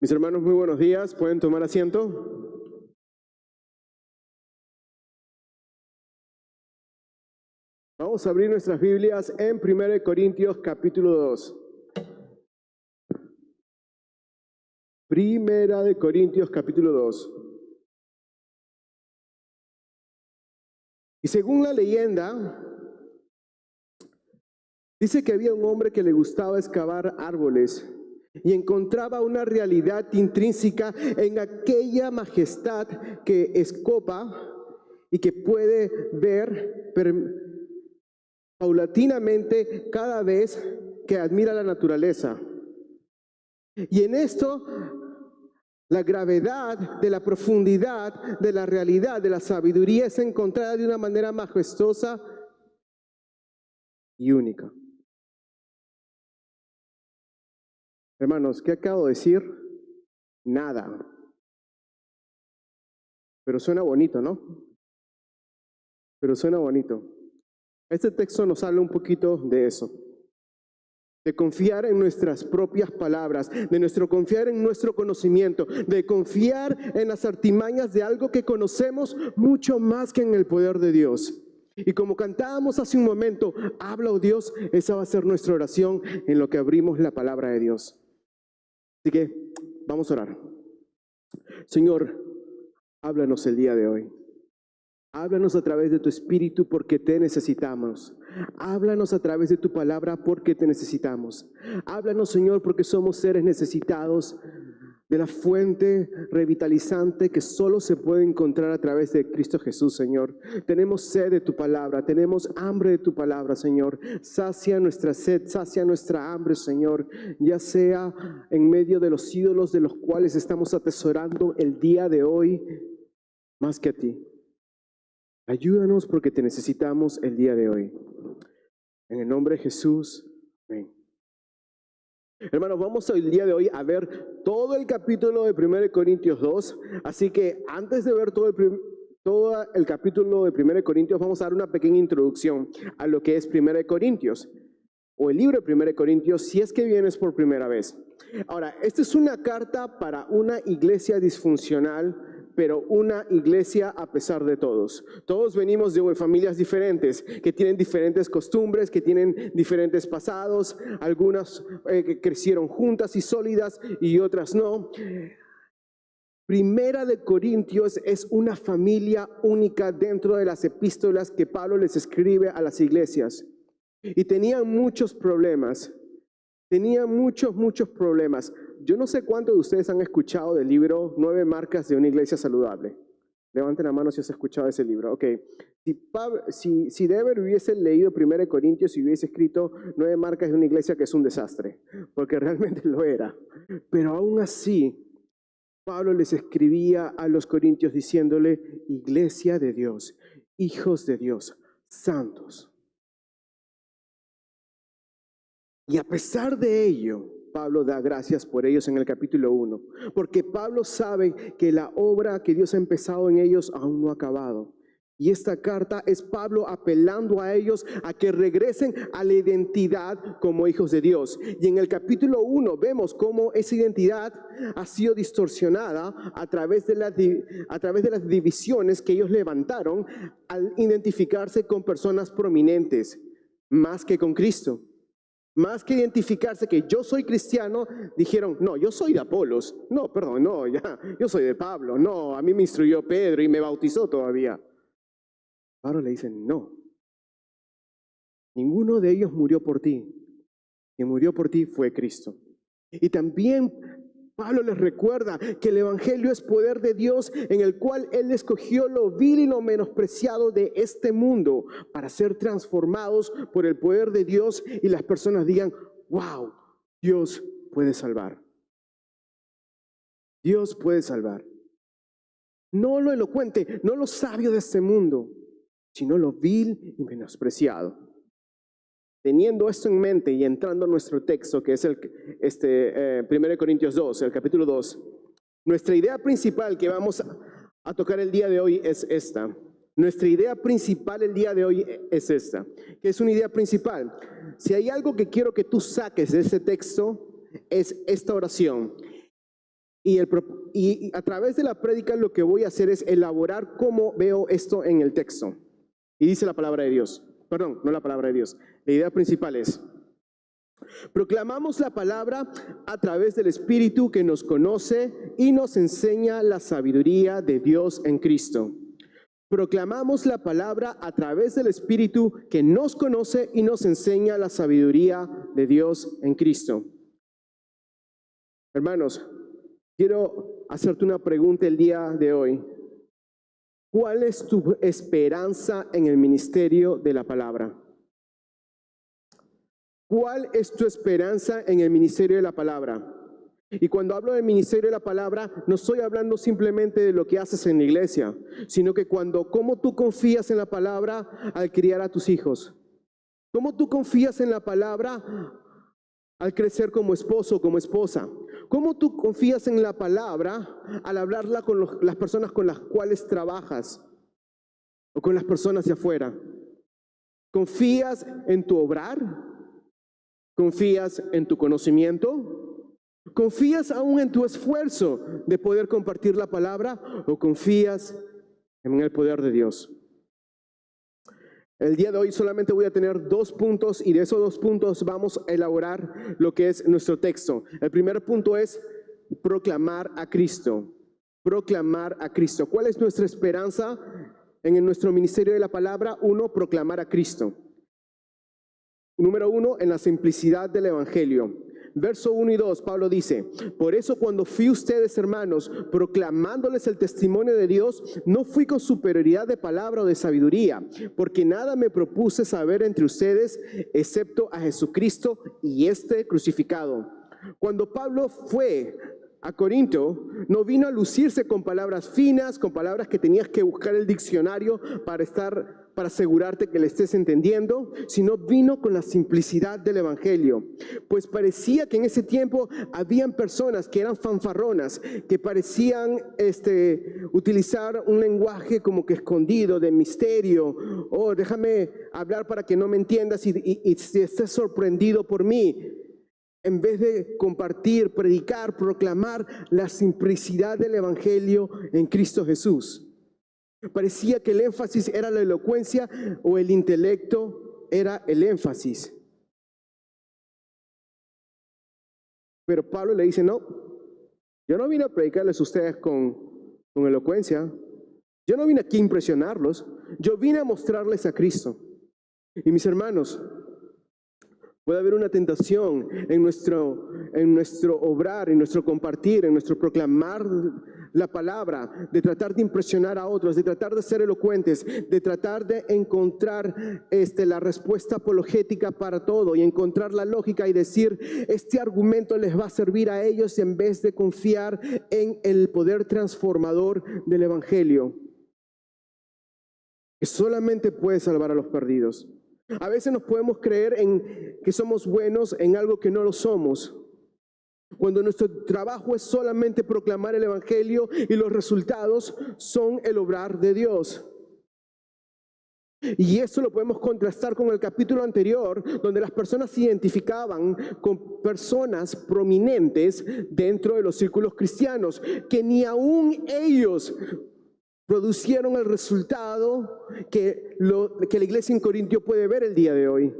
Mis hermanos, muy buenos días. ¿Pueden tomar asiento? Vamos a abrir nuestras Biblias en 1 Corintios capítulo 2. Primera de Corintios capítulo 2. Y según la leyenda, dice que había un hombre que le gustaba excavar árboles y encontraba una realidad intrínseca en aquella majestad que escopa y que puede ver paulatinamente cada vez que admira la naturaleza. Y en esto, la gravedad de la profundidad de la realidad, de la sabiduría es encontrada de una manera majestuosa y única. Hermanos, ¿qué acabo de decir? Nada. Pero suena bonito, ¿no? Pero suena bonito. Este texto nos habla un poquito de eso. De confiar en nuestras propias palabras, de nuestro confiar en nuestro conocimiento, de confiar en las artimañas de algo que conocemos mucho más que en el poder de Dios. Y como cantábamos hace un momento, habla, oh Dios, esa va a ser nuestra oración en lo que abrimos la palabra de Dios. Así que vamos a orar. Señor, háblanos el día de hoy. Háblanos a través de tu Espíritu porque te necesitamos. Háblanos a través de tu palabra porque te necesitamos. Háblanos, Señor, porque somos seres necesitados de la fuente revitalizante que solo se puede encontrar a través de Cristo Jesús, Señor. Tenemos sed de tu palabra, tenemos hambre de tu palabra, Señor. Sacia nuestra sed, sacia nuestra hambre, Señor, ya sea en medio de los ídolos de los cuales estamos atesorando el día de hoy, más que a ti. Ayúdanos porque te necesitamos el día de hoy. En el nombre de Jesús, amén. Hermanos, vamos el día de hoy a ver todo el capítulo de 1 Corintios 2. Así que antes de ver todo el capítulo de 1 Corintios, vamos a dar una pequeña introducción a lo que es 1 Corintios, o el libro de 1 Corintios, si es que vienes por primera vez. Ahora, esta es una carta para una iglesia disfuncional, pero una iglesia a pesar de todos. Todos venimos de familias diferentes, que tienen diferentes costumbres, que tienen diferentes pasados, algunas que crecieron juntas y sólidas y otras no. Primera de Corintios es una familia única dentro de las epístolas que Pablo les escribe a las iglesias. Y tenían muchos problemas. Tenía muchos problemas. Yo no sé cuántos de ustedes han escuchado del libro 9 marcas de una iglesia saludable. Levanten la mano si has escuchado ese libro. Ok. Si Dever hubiese leído 1 Corintios y hubiese escrito 9 marcas de una iglesia, que es un desastre, porque realmente lo era. Pero aún así, Pablo les escribía a los corintios diciéndole: iglesia de Dios, hijos de Dios, santos. Y a pesar de ello, Pablo da gracias por ellos en el capítulo 1, porque Pablo sabe que la obra que Dios ha empezado en ellos aún no ha acabado. Y esta carta es Pablo apelando a ellos a que regresen a la identidad como hijos de Dios. Y en el capítulo 1 vemos cómo esa identidad ha sido distorsionada a través de las divisiones que ellos levantaron al identificarse con personas prominentes, más que con Cristo. Más que identificarse que yo soy cristiano, dijeron: no, yo soy de Apolos. No, perdón, no, yo soy de Pablo. No, a mí me instruyó Pedro y me bautizó todavía. Pablo le dice: no, ninguno de ellos murió por ti. Quien murió por ti fue Cristo. Y también Pablo les recuerda que el evangelio es poder de Dios, en el cual Él escogió lo vil y lo menospreciado de este mundo para ser transformados por el poder de Dios y las personas digan: wow, Dios puede salvar. Dios puede salvar. No lo elocuente, no lo sabio de este mundo, sino lo vil y menospreciado. Teniendo esto en mente y entrando a nuestro texto, que es 1 Corintios 2, el capítulo 2, nuestra idea principal que vamos a tocar el día de hoy es esta. Nuestra idea principal el día de hoy es esta. ¿Qué es una idea principal? Si hay algo que quiero que tú saques de este texto, es esta oración. Y a través de la prédica lo que voy a hacer es elaborar cómo veo esto en el texto. Y dice la palabra de Dios. Perdón, no la palabra de Dios. La idea principal es: proclamamos la palabra a través del Espíritu que nos conoce y nos enseña la sabiduría de Dios en Cristo. Proclamamos la palabra a través del Espíritu que nos conoce y nos enseña la sabiduría de Dios en Cristo. Hermanos, quiero hacerte una pregunta el día de hoy. ¿Cuál es tu esperanza en el ministerio de la palabra? ¿Cuál es tu esperanza en el ministerio de la palabra? Y cuando hablo del ministerio de la palabra, no estoy hablando simplemente de lo que haces en la iglesia, sino que cómo tú confías en la palabra al criar a tus hijos. Cómo tú confías en la palabra al crecer como esposo o como esposa. Cómo tú confías en la palabra al hablarla con las personas con las cuales trabajas o con las personas de afuera. ¿Confías en tu obrar? ¿Confías en tu conocimiento? ¿Confías aún en tu esfuerzo de poder compartir la palabra o confías en el poder de Dios? El día de hoy solamente voy a tener 2 puntos y de esos 2 puntos vamos a elaborar lo que es nuestro texto. El primer punto es proclamar a Cristo. Proclamar a Cristo. ¿Cuál es nuestra esperanza en nuestro ministerio de la palabra? 1, proclamar a Cristo. Número 1, en la simplicidad del Evangelio. Verso 1 y 2, Pablo dice: por eso cuando fui a ustedes, hermanos, proclamándoles el testimonio de Dios, no fui con superioridad de palabra o de sabiduría, porque nada me propuse saber entre ustedes, excepto a Jesucristo y este crucificado. Cuando Pablo fue a Corinto, no vino a lucirse con palabras finas, con palabras que tenías que buscar el diccionario para asegurarte que le estés entendiendo, sino vino con la simplicidad del Evangelio. Pues parecía que en ese tiempo habían personas que eran fanfarronas, que parecían utilizar un lenguaje como que escondido, de misterio. Oh, déjame hablar para que no me entiendas y estés sorprendido por mí. En vez de compartir, predicar, proclamar la simplicidad del Evangelio en Cristo Jesús. Parecía que el énfasis era la elocuencia o el intelecto era el énfasis. Pero Pablo le dice: no, yo no vine a predicarles a ustedes con elocuencia. Yo no vine aquí a impresionarlos. Yo vine a mostrarles a Cristo. Y mis hermanos, puede haber una tentación en nuestro obrar, en nuestro compartir, en nuestro proclamar la palabra, de tratar de impresionar a otros, de tratar de ser elocuentes, de tratar de encontrar la respuesta apologética para todo y encontrar la lógica y decir: este argumento les va a servir a ellos, en vez de confiar en el poder transformador del Evangelio, que solamente puede salvar a los perdidos. A veces nos podemos creer en que somos buenos en algo que no lo somos, cuando nuestro trabajo es solamente proclamar el Evangelio y los resultados son el obrar de Dios. Y eso lo podemos contrastar con el capítulo anterior, donde las personas se identificaban con personas prominentes dentro de los círculos cristianos, que ni aún ellos producieron el resultado que la iglesia en Corintio puede ver el día de hoy.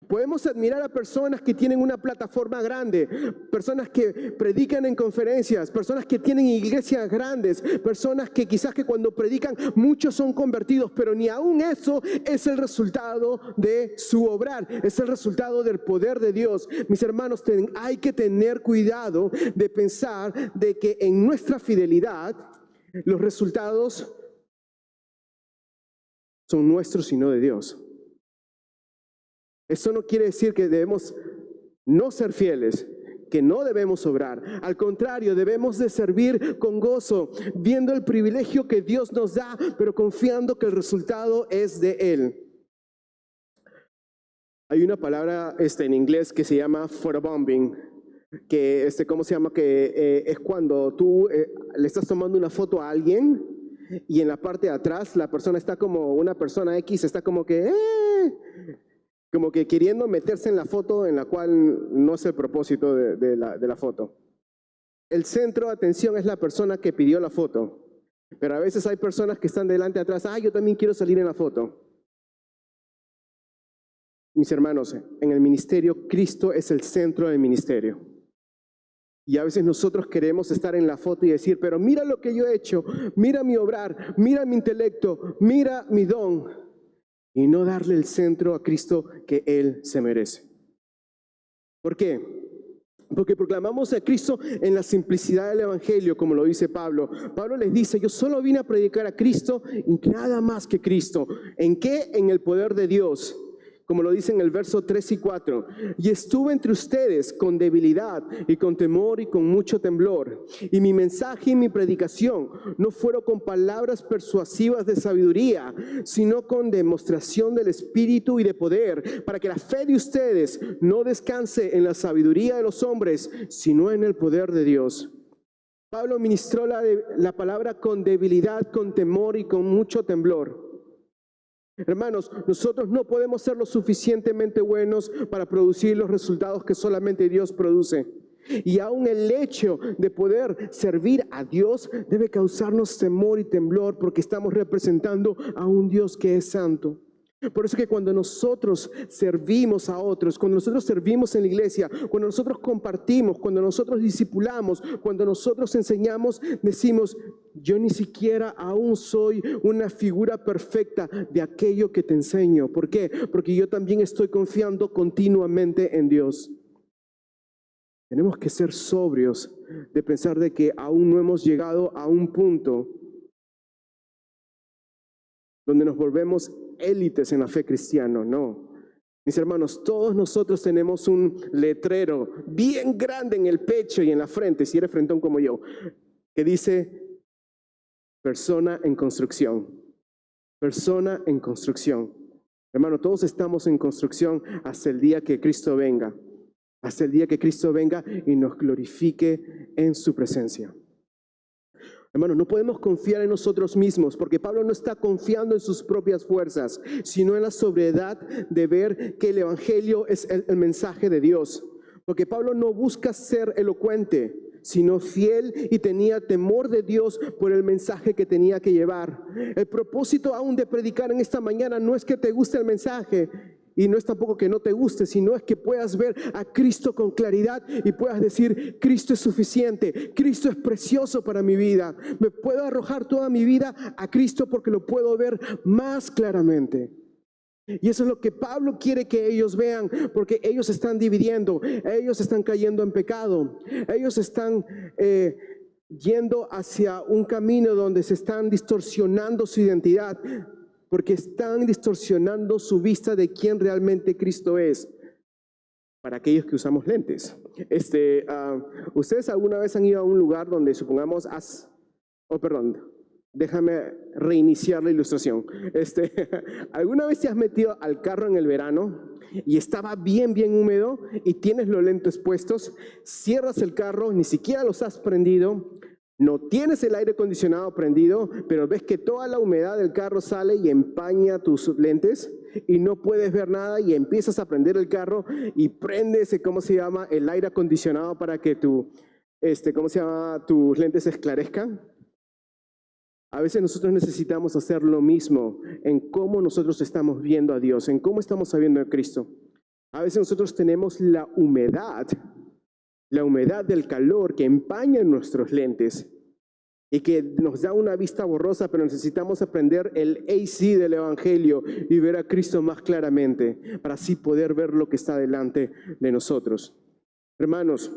Podemos admirar a personas que tienen una plataforma grande, personas que predican en conferencias, personas que tienen iglesias grandes, personas que quizás que cuando predican muchos son convertidos, pero ni aún eso es el resultado de su obrar, es el resultado del poder de Dios. Mis hermanos, hay que tener cuidado de pensar de que en nuestra fidelidad los resultados son nuestros y no de Dios. Eso no quiere decir que debemos no ser fieles, que no debemos obrar. Al contrario, debemos de servir con gozo, viendo el privilegio que Dios nos da, pero confiando que el resultado es de Él. Hay una palabra en inglés que se llama photobombing, que ¿cómo se llama? Que es cuando tú le estás tomando una foto a alguien y en la parte de atrás la persona está como una persona X, está como que queriendo meterse en la foto en la cual no es el propósito de la foto. el centro de atención es la persona que pidió la foto. Pero a veces hay personas que están delante y atrás, yo también quiero salir en la foto. Mis hermanos, en el ministerio, Cristo es el centro del ministerio. Y a veces nosotros queremos estar en la foto y decir, pero mira lo que yo he hecho, mira mi obrar, mira mi intelecto, mira mi don. Y no darle el centro a Cristo que Él se merece. ¿Por qué? Porque proclamamos a Cristo en la simplicidad del Evangelio, como lo dice Pablo. Pablo les dice, yo solo vine a predicar a Cristo y nada más que Cristo. ¿En qué? En el poder de Dios. Como lo dice en el verso 3 y 4. Y estuve entre ustedes con debilidad y con temor y con mucho temblor. Y mi mensaje y mi predicación no fueron con palabras persuasivas de sabiduría, sino con demostración del Espíritu y de poder, para que la fe de ustedes no descanse en la sabiduría de los hombres, sino en el poder de Dios. Pablo ministró la palabra con debilidad, con temor y con mucho temblor. Hermanos, nosotros no podemos ser lo suficientemente buenos para producir los resultados que solamente Dios produce. Y aún el hecho de poder servir a Dios debe causarnos temor y temblor porque estamos representando a un Dios que es santo. Por eso que cuando nosotros servimos a otros, cuando nosotros servimos en la iglesia, cuando nosotros compartimos, cuando nosotros discipulamos, cuando nosotros enseñamos, decimos, yo ni siquiera aún soy una figura perfecta de aquello que te enseño. ¿Por qué? Porque yo también estoy confiando continuamente en Dios. Tenemos que ser sobrios de pensar de que aún no hemos llegado a un punto donde nos volvemos élites en la fe cristiana, no. Mis hermanos, todos nosotros tenemos un letrero bien grande en el pecho y en la frente, si eres frentón como yo, que dice, persona en construcción. Persona en construcción. Hermano, todos estamos en construcción hasta el día que Cristo venga. Hasta el día que Cristo venga y nos glorifique en su presencia. Hermanos, no podemos confiar en nosotros mismos, porque Pablo no está confiando en sus propias fuerzas, sino en la sobriedad de ver que el Evangelio es el mensaje de Dios. Porque Pablo no busca ser elocuente, sino fiel y tenía temor de Dios por el mensaje que tenía que llevar. El propósito aún de predicar en esta mañana no es que te guste el mensaje, y no es tampoco que no te guste, sino es que puedas ver a Cristo con claridad y puedas decir, Cristo es suficiente, Cristo es precioso para mi vida. Me puedo arrojar toda mi vida a Cristo porque lo puedo ver más claramente. Y eso es lo que Pablo quiere que ellos vean, porque ellos están dividiendo, ellos están cayendo en pecado, ellos están yendo hacia un camino donde se están distorsionando su identidad, porque están distorsionando su vista de quién realmente Cristo es. Para aquellos que usamos lentes. ¿Ustedes alguna vez han ido a un lugar donde supongamos déjame reiniciar la ilustración. ¿Alguna vez te has metido al carro en el verano y estaba bien húmedo y tienes los lentes puestos, cierras el carro, ni siquiera los has prendido, no tienes el aire acondicionado prendido, pero ves que toda la humedad del carro sale y empaña tus lentes y no puedes ver nada y empiezas a prender el carro y prendes, el aire acondicionado para que tus lentes se esclarezcan? A veces nosotros necesitamos hacer lo mismo en cómo nosotros estamos viendo a Dios, en cómo estamos sabiendo a Cristo. A veces nosotros tenemos la humedad del calor que empaña nuestros lentes y que nos da una vista borrosa, pero necesitamos aprender el AC del Evangelio y ver a Cristo más claramente para así poder ver lo que está delante de nosotros. Hermanos,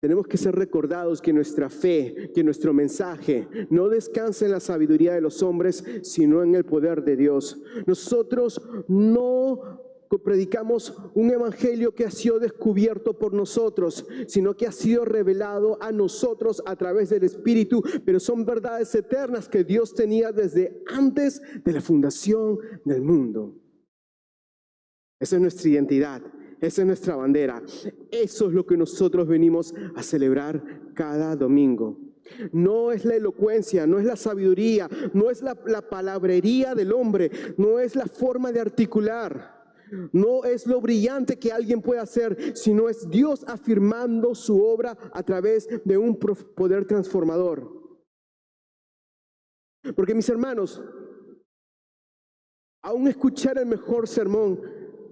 tenemos que ser recordados que nuestra fe, que nuestro mensaje no descansa en la sabiduría de los hombres, sino en el poder de Dios. Nosotros no predicamos un evangelio que ha sido descubierto por nosotros, sino que ha sido revelado a nosotros a través del Espíritu, pero son verdades eternas que Dios tenía desde antes de la fundación del mundo. Esa es nuestra identidad. Esa es nuestra bandera. Eso es lo que nosotros venimos a celebrar cada domingo. No es la elocuencia, no es la sabiduría, no es la palabrería del hombre, no es la forma de articular. No es lo brillante que alguien puede hacer, sino es Dios afirmando su obra a través de un poder transformador. Porque mis hermanos, aún escuchar el mejor sermón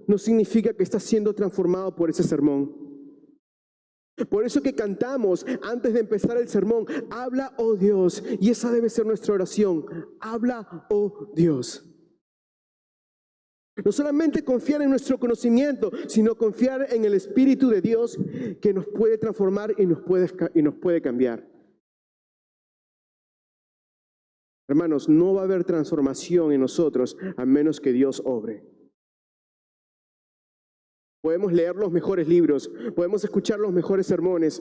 no significa que estás siendo transformado por ese sermón. Por eso que cantamos antes de empezar el sermón, habla, oh Dios, y esa debe ser nuestra oración, habla, oh Dios. No solamente confiar en nuestro conocimiento, sino confiar en el Espíritu de Dios que nos puede transformar y nos puede cambiar. Hermanos, no va a haber transformación en nosotros a menos que Dios obre. Podemos leer los mejores libros, podemos escuchar los mejores sermones,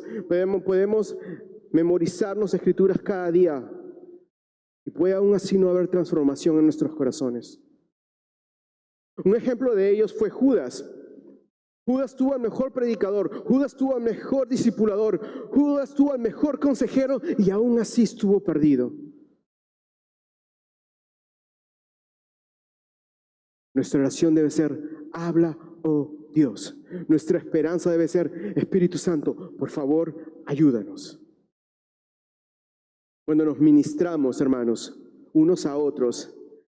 podemos memorizarnos escrituras cada día y puede aún así no haber transformación en nuestros corazones. Un ejemplo de ellos fue Judas. Judas tuvo al mejor predicador, Judas tuvo al mejor discipulador, Judas tuvo al mejor consejero y aún así estuvo perdido. Nuestra oración debe ser, habla, oh Dios. Nuestra esperanza debe ser, Espíritu Santo, por favor, ayúdanos. Cuando nos ministramos, hermanos, unos a otros,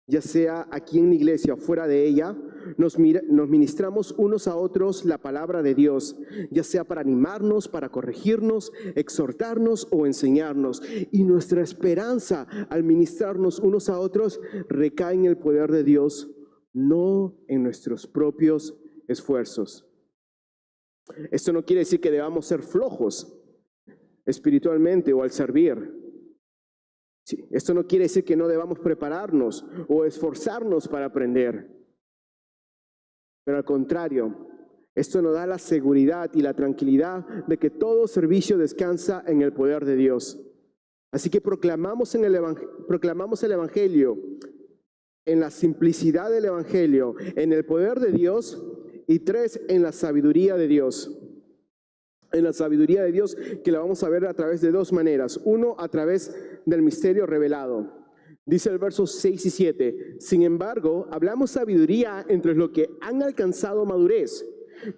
ya sea aquí en la iglesia o fuera de ella, nos ministramos unos a otros la palabra de Dios, ya sea para animarnos, para corregirnos, exhortarnos o enseñarnos. Y nuestra esperanza al ministrarnos unos a otros recae en el poder de Dios, no en nuestros propios esfuerzos. Esto no quiere decir que debamos ser flojos espiritualmente o al servir. Sí, esto no quiere decir que no debamos prepararnos o esforzarnos para aprender. Pero al contrario, esto nos da la seguridad y la tranquilidad de que todo servicio descansa en el poder de Dios. Así que proclamamos el Evangelio, en la simplicidad del Evangelio, en el poder de Dios, y 3, en la sabiduría de Dios. En la sabiduría de Dios, que la vamos a ver a través de 2 maneras. 1, a través del misterio revelado. Dice el verso 6 y 7, sin embargo, hablamos sabiduría entre los que han alcanzado madurez,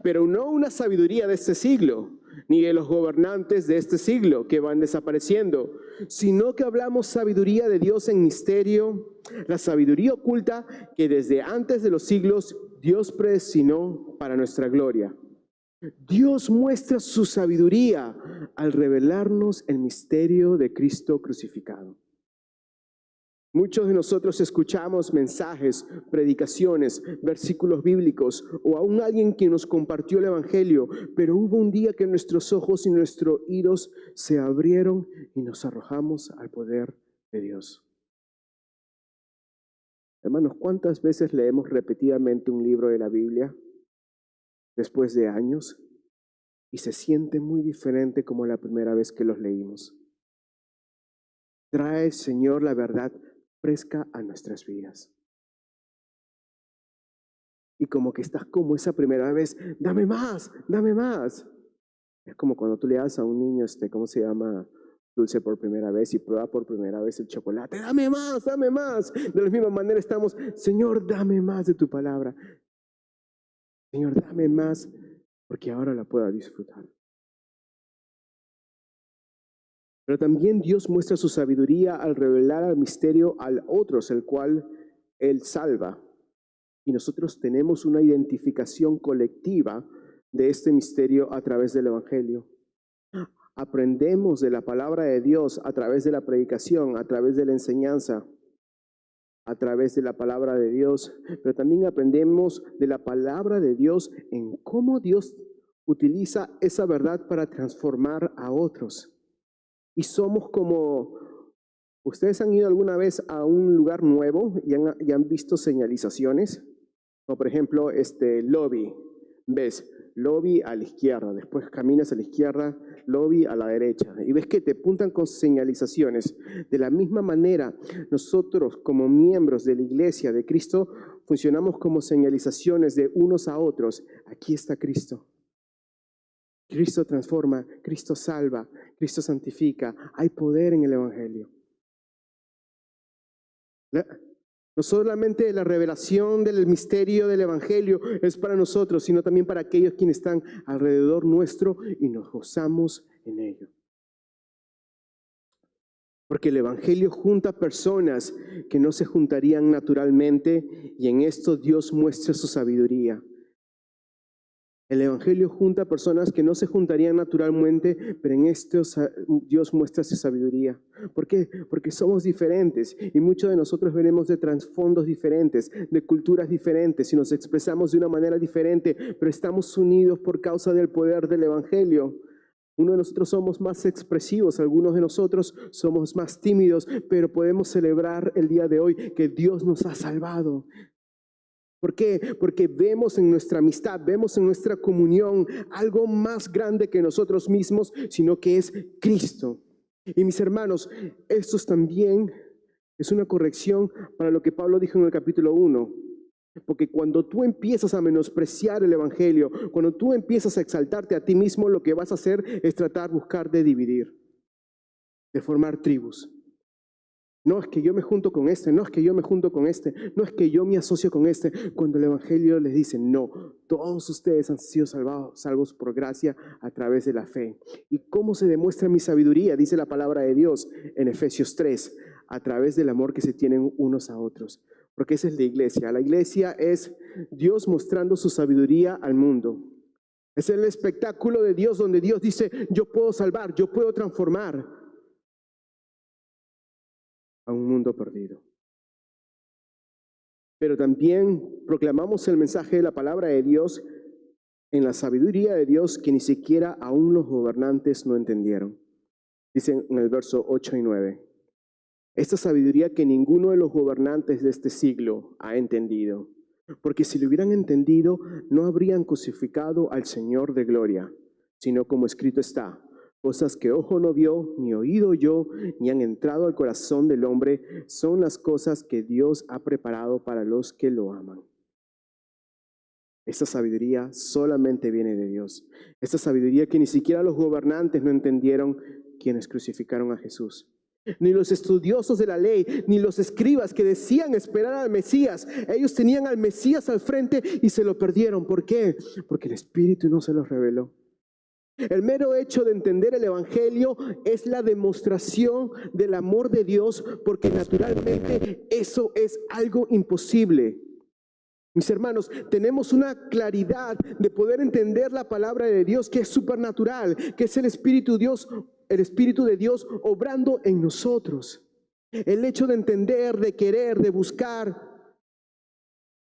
pero no una sabiduría de este siglo, ni de los gobernantes de este siglo que van desapareciendo, sino que hablamos sabiduría de Dios en misterio, la sabiduría oculta que desde antes de los siglos Dios predestinó para nuestra gloria. Dios muestra su sabiduría al revelarnos el misterio de Cristo crucificado. Muchos de nosotros escuchamos mensajes, predicaciones, versículos bíblicos o aún alguien que nos compartió el Evangelio, pero hubo un día que nuestros ojos y nuestros oídos se abrieron y nos arrojamos al poder de Dios. Hermanos, ¿cuántas veces leemos repetidamente un libro de la Biblia después de años y se siente muy diferente como la primera vez que los leímos? Trae, Señor, la verdad fresca a nuestras vidas. Y como que estás como esa primera vez, dame más, dame más. Es como cuando tú le das a un niño, ¿cómo se llama? Dulce por primera vez y prueba por primera vez el chocolate. Dame más, dame más. De la misma manera estamos, Señor, dame más de tu palabra. Señor, dame más, porque ahora la pueda disfrutar. Pero también Dios muestra su sabiduría al revelar al misterio a otros, el cual Él salva. Y nosotros tenemos una identificación colectiva de este misterio a través del Evangelio. Aprendemos de la palabra de Dios a través de la predicación, a través de la enseñanza, a través de la palabra de Dios. Pero también aprendemos de la palabra de Dios en cómo Dios utiliza esa verdad para transformar a otros. Y somos como, ¿ustedes han ido alguna vez a un lugar nuevo y han visto señalizaciones? Como por ejemplo, lobby, ves, lobby a la izquierda, después caminas a la izquierda, lobby a la derecha, y ves que te apuntan con señalizaciones. De la misma manera, nosotros como miembros de la iglesia de Cristo, funcionamos como señalizaciones de unos a otros. Aquí está Cristo. Cristo transforma, Cristo salva, Cristo santifica. Hay poder en el Evangelio. No solamente la revelación del misterio del Evangelio es para nosotros, sino también para aquellos quienes están alrededor nuestro y nos gozamos en ello. Porque el Evangelio junta personas que no se juntarían naturalmente y en esto Dios muestra su sabiduría. El Evangelio junta personas que no se juntarían naturalmente, pero en esto Dios muestra su sabiduría. ¿Por qué? Porque somos diferentes y muchos de nosotros venimos de trasfondos diferentes, de culturas diferentes y nos expresamos de una manera diferente, pero estamos unidos por causa del poder del Evangelio. Uno de nosotros somos más expresivos, algunos de nosotros somos más tímidos, pero podemos celebrar el día de hoy que Dios nos ha salvado. ¿Por qué? Porque vemos en nuestra amistad, vemos en nuestra comunión algo más grande que nosotros mismos, sino que es Cristo. Y mis hermanos, esto también es una corrección para lo que Pablo dijo en el capítulo 1. Porque cuando tú empiezas a menospreciar el Evangelio, cuando tú empiezas a exaltarte a ti mismo, lo que vas a hacer es buscar de dividir, de formar tribus. No es que yo me junto con este, no es que yo me junto con este, no es que yo me asocio con este. Cuando el Evangelio les dice, no, todos ustedes han sido salvos por gracia a través de la fe. ¿Y cómo se demuestra mi sabiduría? Dice la palabra de Dios en Efesios 3, a través del amor que se tienen unos a otros. Porque esa es la iglesia. La iglesia es Dios mostrando su sabiduría al mundo. Es el espectáculo de Dios donde Dios dice, yo puedo salvar, yo puedo transformar a un mundo perdido. Pero también proclamamos el mensaje de la palabra de Dios en la sabiduría de Dios que ni siquiera aún los gobernantes no entendieron. Dicen en el verso 8 y 9. Esta sabiduría que ninguno de los gobernantes de este siglo ha entendido, porque si lo hubieran entendido, no habrían crucificado al Señor de gloria, sino como escrito está, cosas que ojo no vio, ni oído oyó, ni han entrado al corazón del hombre, son las cosas que Dios ha preparado para los que lo aman. Esta sabiduría solamente viene de Dios. Esta sabiduría que ni siquiera los gobernantes no entendieron, quienes crucificaron a Jesús. Ni los estudiosos de la ley, ni los escribas que decían esperar al Mesías. Ellos tenían al Mesías al frente y se lo perdieron. ¿Por qué? Porque el Espíritu no se los reveló. El mero hecho de entender el Evangelio es la demostración del amor de Dios, porque naturalmente eso es algo imposible. Mis hermanos, tenemos una claridad de poder entender la palabra de Dios que es supernatural, que es el Espíritu de Dios obrando en nosotros. El hecho de entender, de querer, de buscar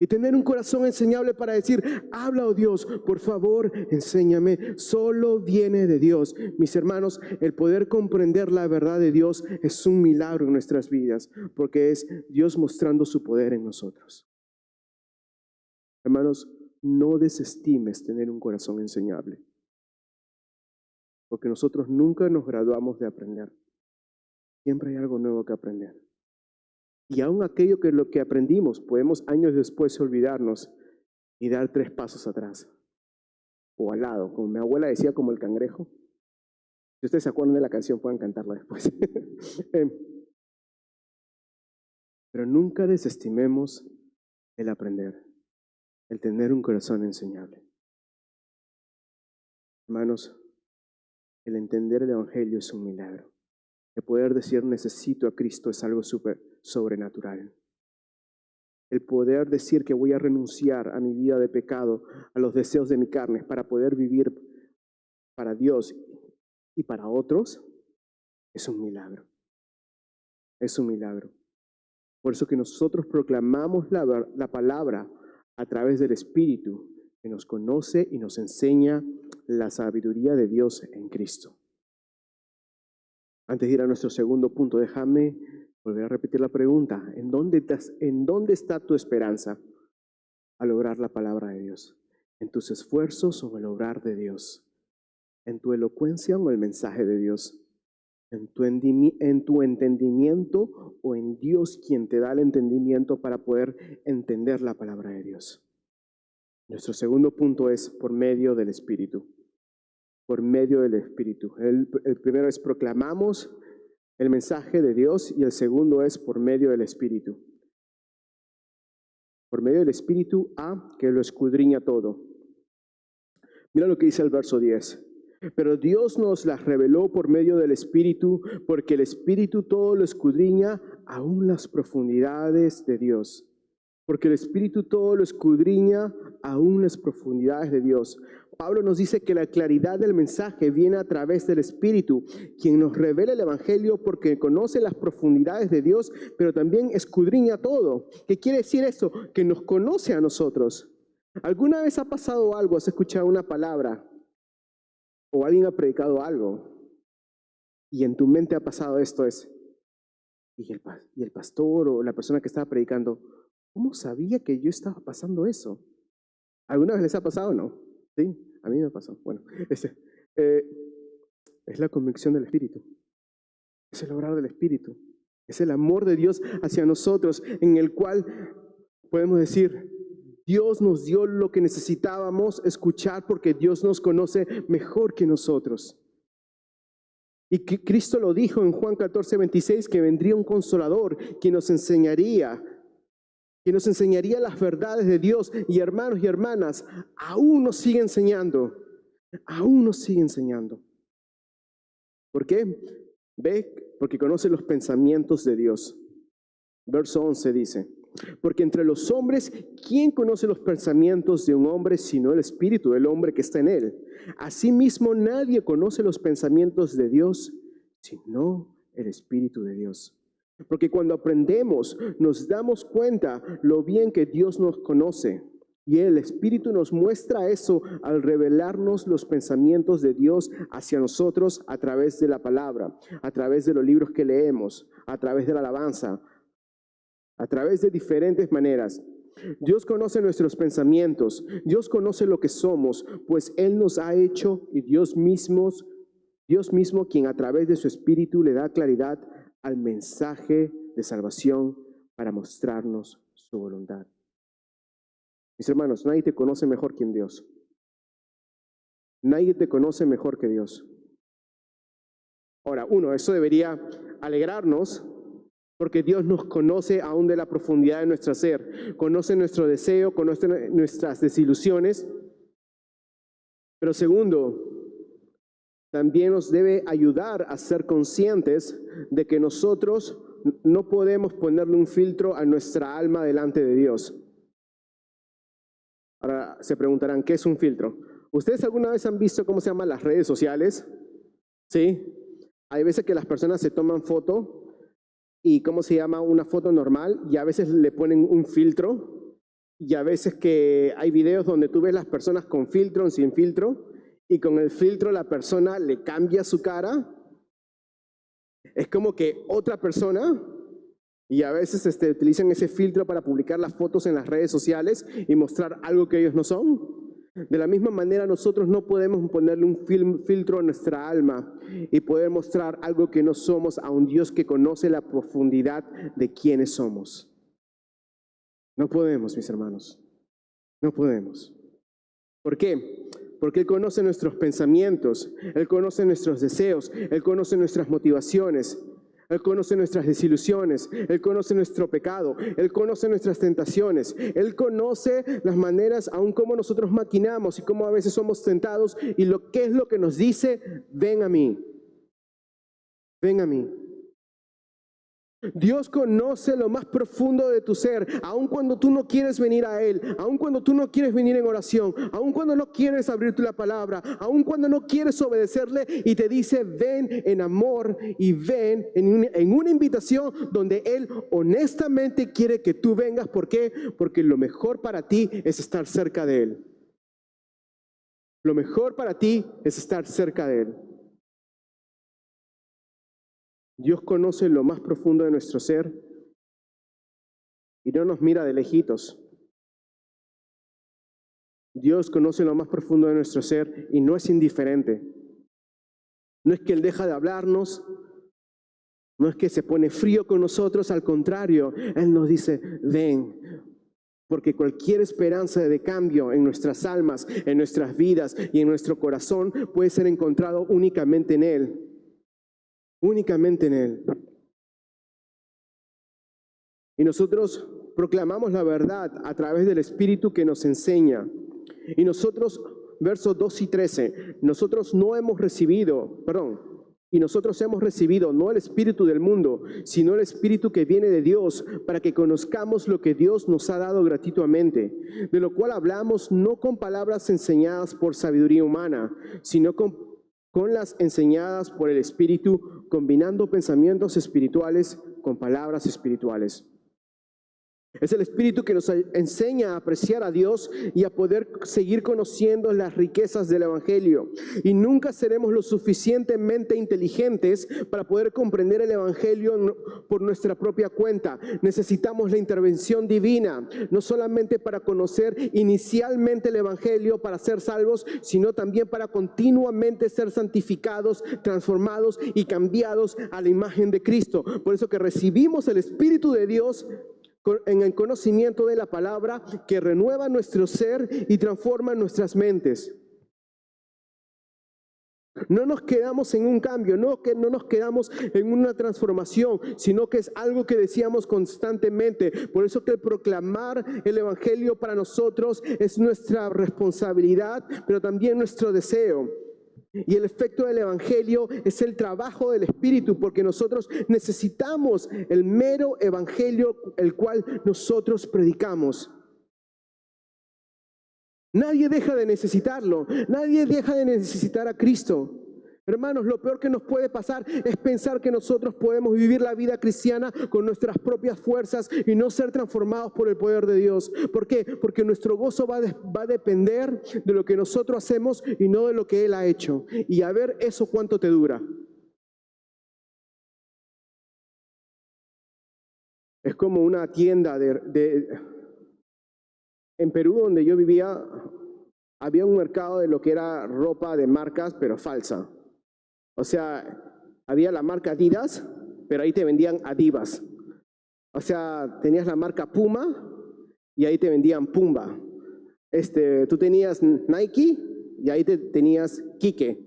y tener un corazón enseñable para decir, habla, oh Dios, por favor, enséñame, solo viene de Dios. Mis hermanos, el poder comprender la verdad de Dios es un milagro en nuestras vidas, porque es Dios mostrando su poder en nosotros. Hermanos, no desestimes tener un corazón enseñable, porque nosotros nunca nos graduamos de aprender. Siempre hay algo nuevo que aprender. Y aún aquello que lo que aprendimos, podemos años después olvidarnos y dar 3 pasos atrás o al lado, como mi abuela decía, como el cangrejo. Si ustedes se acuerdan de la canción, pueden cantarla después. Pero nunca desestimemos el aprender, el tener un corazón enseñable. Hermanos, el entender el Evangelio es un milagro. El poder decir necesito a Cristo es algo sobrenatural. El poder decir que voy a renunciar a mi vida de pecado, a los deseos de mi carne, para poder vivir para Dios y para otros, es un milagro. Es un milagro. Por eso que nosotros proclamamos la palabra a través del Espíritu, que nos conoce y nos enseña la sabiduría de Dios en Cristo. Antes de ir a nuestro segundo punto, déjame volver a repetir la pregunta. ¿En dónde está tu esperanza al lograr la palabra de Dios? ¿En tus esfuerzos o en el obrar de Dios? ¿En tu elocuencia o en el mensaje de Dios? ¿En tu entendimiento o en Dios quien te da el entendimiento para poder entender la palabra de Dios? Nuestro segundo punto es por medio del Espíritu. Por medio del Espíritu. El primero es proclamamos el mensaje de Dios y el segundo es por medio del Espíritu. por medio del Espíritu a que lo escudriña todo. Mira lo que dice el verso 10. Pero Dios nos las reveló por medio del Espíritu, porque el Espíritu todo lo escudriña, aún las profundidades de Dios. Porque el Espíritu todo lo escudriña, aún las profundidades de Dios. Pablo nos dice que la claridad del mensaje viene a través del Espíritu, quien nos revela el Evangelio porque conoce las profundidades de Dios, pero también escudriña todo. ¿Qué quiere decir esto? Que nos conoce a nosotros. ¿Alguna vez ha pasado algo? ¿Has escuchado una palabra? ¿O alguien ha predicado algo? Y en tu mente ha pasado esto, y el pastor o la persona que estaba predicando, ¿cómo sabía que yo estaba pasando eso? ¿Alguna vez les ha pasado o no? Sí, a mí me pasó. Bueno, es la convicción del Espíritu. Es el obrar del Espíritu. Es el amor de Dios hacia nosotros, en el cual podemos decir, Dios nos dio lo que necesitábamos escuchar porque Dios nos conoce mejor que nosotros. Y que Cristo lo dijo en Juan 14:26, que vendría un consolador que nos enseñaría las verdades de Dios. Y hermanos y hermanas, aún nos sigue enseñando. ¿Por qué? Porque conoce los pensamientos de Dios. Verso 11 dice, porque entre los hombres, ¿quién conoce los pensamientos de un hombre sino el espíritu del hombre que está en él? Asimismo, nadie conoce los pensamientos de Dios sino el Espíritu de Dios. Porque cuando aprendemos, nos damos cuenta lo bien que Dios nos conoce. Y el Espíritu nos muestra eso al revelarnos los pensamientos de Dios hacia nosotros a través de la palabra, a través de los libros que leemos, a través de la alabanza, a través de diferentes maneras. Dios conoce nuestros pensamientos, Dios conoce lo que somos, pues Él nos ha hecho y Dios mismo quien a través de su Espíritu le da claridad al mensaje de salvación para mostrarnos su voluntad. Mis hermanos, nadie te conoce mejor que Dios. Nadie te conoce mejor que Dios. Ahora, eso debería alegrarnos, porque Dios nos conoce aún de la profundidad de nuestro ser, conoce nuestro deseo, conoce nuestras desilusiones. Pero segundo, también nos debe ayudar a ser conscientes de que nosotros no podemos ponerle un filtro a nuestra alma delante de Dios. Ahora se preguntarán, ¿qué es un filtro? ¿Ustedes alguna vez han visto cómo se llaman las redes sociales? ¿Sí? Hay veces que las personas se toman foto y ¿cómo se llama? Una foto normal, y a veces le ponen un filtro, y a veces que hay videos donde tú ves las personas con filtro o sin filtro, y con el filtro la persona le cambia su cara. Es como que otra persona, y a veces utilizan ese filtro para publicar las fotos en las redes sociales y mostrar algo que ellos no son. De la misma manera, nosotros no podemos ponerle un filtro a nuestra alma y poder mostrar algo que no somos a un Dios que conoce la profundidad de quiénes somos. No podemos, mis hermanos. No podemos. ¿Por qué? Porque Él conoce nuestros pensamientos, Él conoce nuestros deseos, Él conoce nuestras motivaciones, Él conoce nuestras desilusiones, Él conoce nuestro pecado, Él conoce nuestras tentaciones, Él conoce las maneras, aun cómo nosotros maquinamos y cómo a veces somos tentados, y qué es lo que nos dice: ven a mí, ven a mí. Dios conoce lo más profundo de tu ser, aun cuando tú no quieres venir a Él, aun cuando tú no quieres venir en oración, aun cuando no quieres abrir la palabra, aun cuando no quieres obedecerle, y te dice: ven en amor y ven en una invitación donde Él honestamente quiere que tú vengas. ¿Por qué? Porque lo mejor para ti es estar cerca de Él. Lo mejor para ti es estar cerca de Él. Dios conoce lo más profundo de nuestro ser y no nos mira de lejitos. Dios conoce lo más profundo de nuestro ser y no es indiferente. No es que Él deja de hablarnos, no es que se pone frío con nosotros, al contrario, Él nos dice: ven, porque cualquier esperanza de cambio en nuestras almas, en nuestras vidas y en nuestro corazón puede ser encontrado únicamente en Él. Únicamente en Él. Y nosotros proclamamos la verdad a través del Espíritu que nos enseña. Y nosotros, versos 2 y 13, y nosotros hemos recibido no el espíritu del mundo, sino el espíritu que viene de Dios, para que conozcamos lo que Dios nos ha dado gratuitamente, de lo cual hablamos no con palabras enseñadas por sabiduría humana, sino con las enseñadas por el Espíritu, combinando pensamientos espirituales con palabras espirituales. Es el Espíritu que nos enseña a apreciar a Dios y a poder seguir conociendo las riquezas del Evangelio. Y nunca seremos lo suficientemente inteligentes para poder comprender el Evangelio por nuestra propia cuenta. Necesitamos la intervención divina, no solamente para conocer inicialmente el Evangelio, para ser salvos, sino también para continuamente ser santificados, transformados y cambiados a la imagen de Cristo. Por eso que recibimos el Espíritu de Dios en el conocimiento de la palabra que renueva nuestro ser y transforma nuestras mentes. No nos quedamos en un cambio, no nos quedamos en una transformación, sino que es algo que decíamos constantemente. Por eso que el proclamar el Evangelio para nosotros es nuestra responsabilidad, pero también nuestro deseo. Y el efecto del Evangelio es el trabajo del Espíritu, porque nosotros necesitamos el mero Evangelio, el cual nosotros predicamos. Nadie deja de necesitarlo, nadie deja de necesitar a Cristo. Hermanos, lo peor que nos puede pasar es pensar que nosotros podemos vivir la vida cristiana con nuestras propias fuerzas y no ser transformados por el poder de Dios. ¿Por qué? Porque nuestro gozo va a depender de lo que nosotros hacemos y no de lo que Él ha hecho. Y a ver eso cuánto te dura. Es como una tienda en Perú, donde yo vivía, había un mercado de lo que era ropa de marcas, pero falsa. O sea, había la marca Adidas, pero ahí te vendían Adivas. O sea, tenías la marca Puma y ahí te vendían Pumba. Tú tenías Nike y ahí tenías Kike.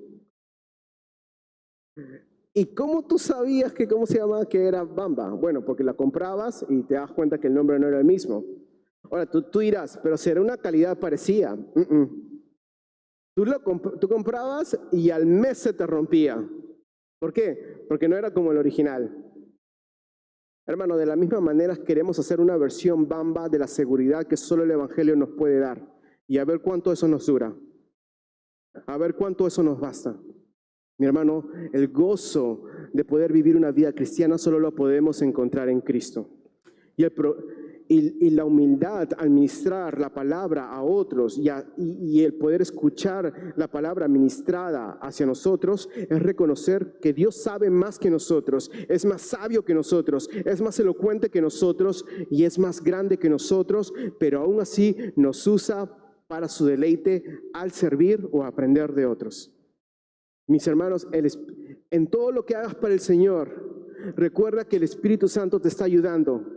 ¿Y cómo tú sabías que cómo se llamaba que era Bamba? Bueno, porque la comprabas y te das cuenta que el nombre no era el mismo. Ahora, tú dirás, pero será una calidad parecida. Tú comprabas y al mes se te rompía. ¿Por qué? Porque no era como el original. Hermano, de la misma manera queremos hacer una versión Bamba de la seguridad que solo el Evangelio nos puede dar. Y a ver cuánto eso nos dura. A ver cuánto eso nos basta. Mi hermano, el gozo de poder vivir una vida cristiana solo lo podemos encontrar en Cristo. Y la humildad al ministrar la palabra a otros y el poder escuchar la palabra ministrada hacia nosotros es reconocer que Dios sabe más que nosotros, es más sabio que nosotros, es más elocuente que nosotros y es más grande que nosotros, pero aún así nos usa para su deleite al servir o aprender de otros. Mis hermanos, en todo lo que hagas para el Señor, recuerda que el Espíritu Santo te está ayudando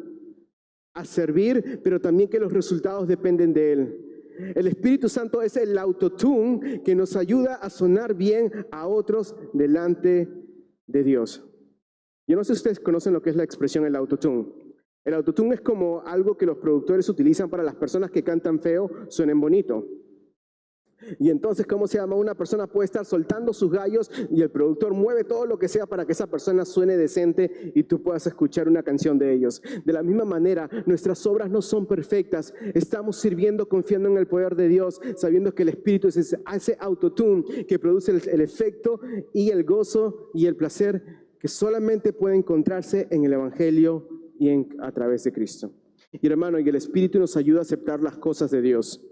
a servir, pero también que los resultados dependen de Él. El Espíritu Santo es el autotune que nos ayuda a sonar bien a otros delante de Dios. Yo no sé si ustedes conocen lo que es la expresión el autotune. El autotune es como algo que los productores utilizan para las personas que cantan feo, suenen bonito. Y entonces, ¿cómo se llama? Una persona puede estar soltando sus gallos y el productor mueve todo lo que sea para que esa persona suene decente y tú puedas escuchar una canción de ellos. De la misma manera, nuestras obras no son perfectas. Estamos sirviendo confiando en el poder de Dios, sabiendo que el Espíritu es ese autotune que produce el efecto y el gozo y el placer que solamente puede encontrarse en el Evangelio y a través de Cristo. Y hermano, y el Espíritu nos ayuda a aceptar las cosas de Dios.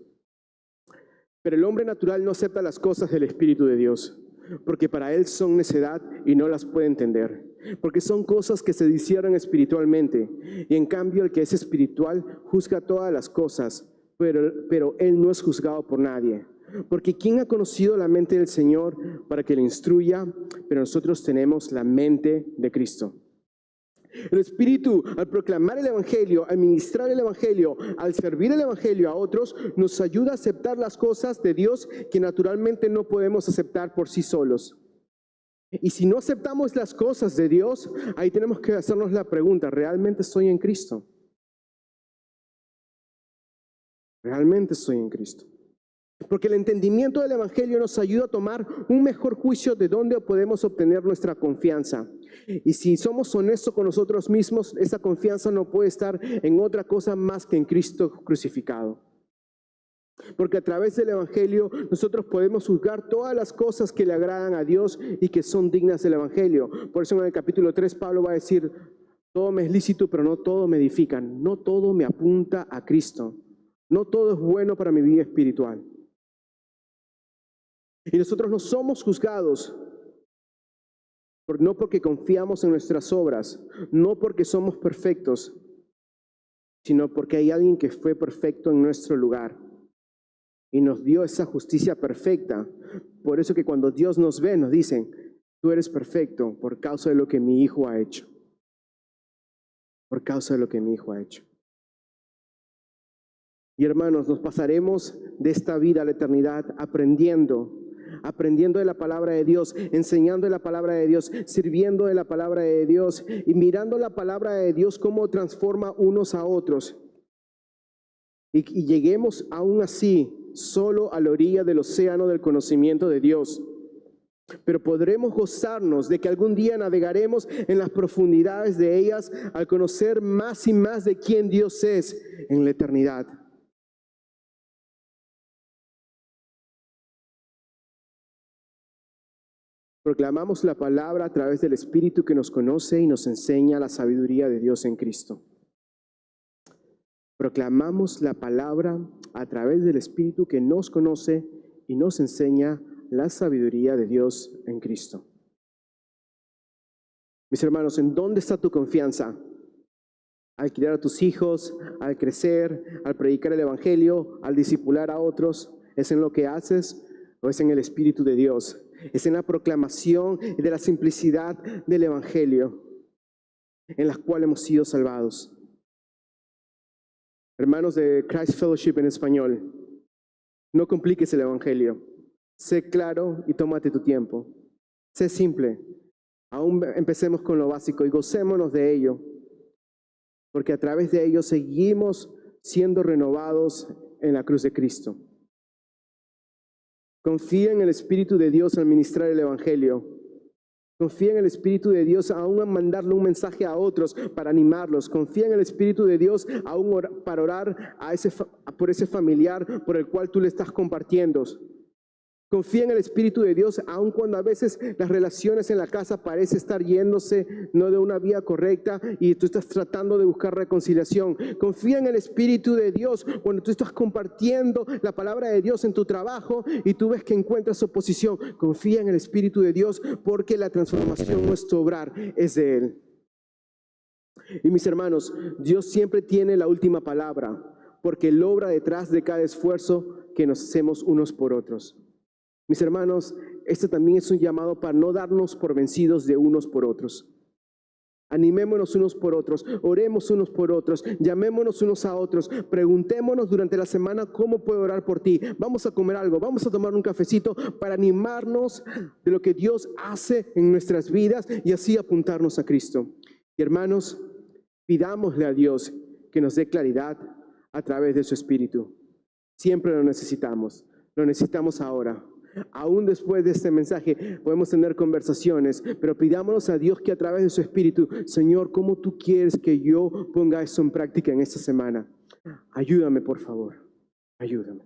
Pero el hombre natural no acepta las cosas del Espíritu de Dios, porque para él son necedad y no las puede entender, porque son cosas que se disciernen espiritualmente, y en cambio el que es espiritual juzga todas las cosas, pero él no es juzgado por nadie. Porque ¿quién ha conocido la mente del Señor para que le instruya? Pero nosotros tenemos la mente de Cristo. El Espíritu, al proclamar el Evangelio, al ministrar el Evangelio, al servir el Evangelio a otros, nos ayuda a aceptar las cosas de Dios que naturalmente no podemos aceptar por sí solos. Y si no aceptamos las cosas de Dios, ahí tenemos que hacernos la pregunta, ¿realmente estoy en Cristo? Realmente estoy en Cristo. Porque el entendimiento del Evangelio nos ayuda a tomar un mejor juicio de dónde podemos obtener nuestra confianza. Y si somos honestos con nosotros mismos, esa confianza no puede estar en otra cosa más que en Cristo crucificado. Porque a través del Evangelio nosotros podemos juzgar todas las cosas que le agradan a Dios y que son dignas del Evangelio. Por eso en el capítulo 3 Pablo va a decir, todo me es lícito, pero no todo me edifica. No todo me apunta a Cristo. No todo es bueno para mi vida espiritual. Y nosotros no somos juzgados, no porque confiamos en nuestras obras, no porque somos perfectos, sino porque hay alguien que fue perfecto en nuestro lugar y nos dio esa justicia perfecta. Por eso que cuando Dios nos ve, nos dicen, tú eres perfecto por causa de lo que mi hijo ha hecho. Por causa de lo que mi hijo ha hecho. Y hermanos, nos pasaremos de esta vida a la eternidad aprendiendo de la palabra de Dios, enseñando de la palabra de Dios, sirviendo de la palabra de Dios y mirando la palabra de Dios cómo transforma unos a otros. Y lleguemos aún así solo a la orilla del océano del conocimiento de Dios. Pero podremos gozarnos de que algún día navegaremos en las profundidades de ellas al conocer más y más de quién Dios es en la eternidad. Proclamamos la palabra a través del Espíritu que nos conoce y nos enseña la sabiduría de Dios en Cristo. Proclamamos la palabra a través del Espíritu que nos conoce y nos enseña la sabiduría de Dios en Cristo. Mis hermanos, ¿en dónde está tu confianza? ¿Al criar a tus hijos, al crecer, al predicar el Evangelio, al discipular a otros? ¿Es en lo que haces o es en el Espíritu de Dios? Es en la proclamación de la simplicidad del Evangelio, en la cual hemos sido salvados. Hermanos de Christ Fellowship en español, no compliques el Evangelio. Sé claro y tómate tu tiempo. Sé simple. Aún empecemos con lo básico y gocémonos de ello, porque a través de ello seguimos siendo renovados en la cruz de Cristo. Confía en el Espíritu de Dios al ministrar el Evangelio. Confía en el Espíritu de Dios aún a mandarle un mensaje a otros para animarlos. Confía en el Espíritu de Dios aún para orar por ese familiar por el cual tú le estás compartiendo. Confía en el Espíritu de Dios aun cuando a veces las relaciones en la casa parecen estar yéndose no de una vía correcta y tú estás tratando de buscar reconciliación. Confía en el Espíritu de Dios cuando tú estás compartiendo la palabra de Dios en tu trabajo y tú ves que encuentras oposición. Confía en el Espíritu de Dios porque la transformación, nuestro obrar, es de Él. Y mis hermanos, Dios siempre tiene la última palabra porque Él obra detrás de cada esfuerzo que nos hacemos unos por otros. Mis hermanos, este también es un llamado para no darnos por vencidos de unos por otros. Animémonos unos por otros, oremos unos por otros, llamémonos unos a otros, preguntémonos durante la semana cómo puedo orar por ti. Vamos a comer algo, vamos a tomar un cafecito para animarnos de lo que Dios hace en nuestras vidas y así apuntarnos a Cristo. Y hermanos, pidámosle a Dios que nos dé claridad a través de su Espíritu. Siempre lo necesitamos ahora. Aún después de este mensaje podemos tener conversaciones, pero pidámonos a Dios que a través de su Espíritu, Señor, ¿cómo tú quieres que yo ponga eso en práctica en esta semana? Ayúdame, por favor, ayúdame.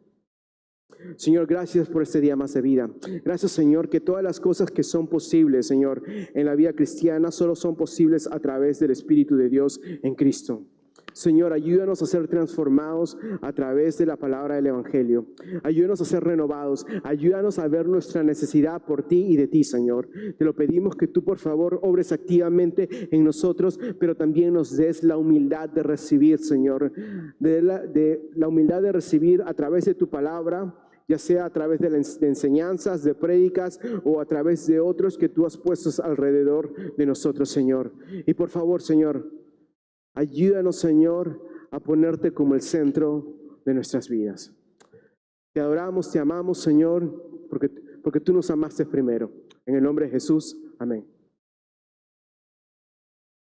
Señor, gracias por este día más de vida. Gracias, Señor, que todas las cosas que son posibles, Señor, en la vida cristiana solo son posibles a través del Espíritu de Dios en Cristo. Señor, ayúdanos a ser transformados a través de la palabra del Evangelio. Ayúdanos a ser renovados. Ayúdanos a ver nuestra necesidad por ti y de ti, Señor. Te lo pedimos que tú, por favor, obres activamente en nosotros, pero también nos des la humildad de recibir, Señor. De la humildad de recibir a través de tu palabra, ya sea a través de enseñanzas, de prédicas o a través de otros que tú has puesto alrededor de nosotros, Señor. Y por favor, Señor, ayúdanos, Señor, a ponerte como el centro de nuestras vidas. Te adoramos, te amamos, Señor, porque tú nos amaste primero. En el nombre de Jesús, amén.